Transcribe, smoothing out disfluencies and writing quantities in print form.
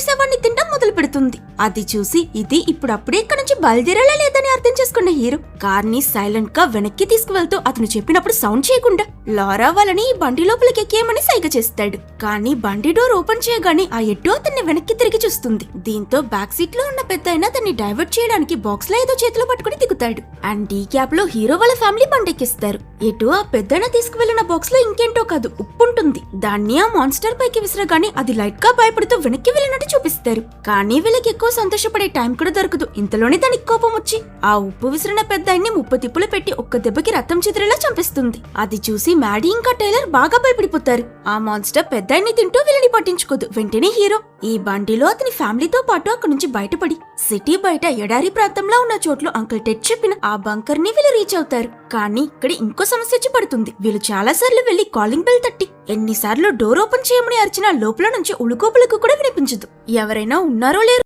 శవాన్ని తినడం మొదలు పెడుతుంది. అది చూసి ఇది ఇప్పుడప్పుడే ఇక్కడి నుంచి బయలుదేరేలా లేదని అర్థం చేసుకున్న హీరో కార్ ని సైలెంట్ గా వెనక్కి తీసుకువెళ్తూ అతను చెప్పినప్పుడు సౌండ్ చేయకుండా లారా వాళ్ళని ఈ బండి లోపలికి ఎక్కేయమని సైగ చేస్తాడు. కానీ బండి డోర్ ఓపెన్ చేయగానే ఆ ఎటు అతన్ని వెనక్కి తిరిగి చూస్తుంది. దీంతో బ్యాక్ సీట్ లో ఉన్న పెద్దాయన అతన్ని డైవర్ట్ చేయడానికి బాక్స్ లో ఏదో చేతిలో పట్టుకుని దిగుతాడు. అండ్ ఈ గ్యాప్ లో హీరో వాళ్ళ ఫ్యామిలీ బండెక్కిస్తారు. ఎటు ఆ పెద్దన తీసుకువెళ్లిన బాక్స్ లో ఇంకేంటో కాదు ఉప్పు ఉంటుంది. దాన్ని ఆ మాన్స్టర్ పైకి విసిరగానే అది లైట్ గా భయపడుతూ వెనక్కి వెళ్ళినట్టు చూపిస్తారు. కానీ వీళ్ళకి ఎక్కువ సంతోషపడే టైం కూడా దొరకదు. ఇంతలోనే దానికి కోపం వచ్చి ఆ ఉప్పు విసిరిన పెద్దాయన్ని 30 తిప్పులు పెట్టి ఒక్క దెబ్బకి రక్తం చెదిరేలా చంపేస్తుంది. అది చూసి మ్యాడీ ఇంకా టైలర్ బాగా భయపడిపోతారు. ఆ మాన్స్టర్ పెద్దాయన్ని తింటూ వీళ్ళని పట్టించుకోదు. వెంటనే హీరో ఈ బండిలో అతని ఫ్యామిలీతో పాటు అక్కడి నుంచి బయటపడి సిటీ బయట ఎడారి ప్రాంతంలో ఉన్న చోట్ల అంకుల్ టెడ్ చెప్పిన ఆ బంకర్ ని వీళ్ళు రీచ్ అవుతారు. కానీ ఇక్కడ ఇంకో సమస్య వచ్చి పడుతుంది. వీళ్ళు చాలా సార్లు వెళ్లి కాలింగ్ బెల్ తట్టి ఎన్నిసార్లు డోర్ ఓపెన్ చేయమని అరిచినా లోపల నుంచి ఉలుకోపులకు కూడా వినిపించదు. ఎవరైనా ఉన్నారో లేరు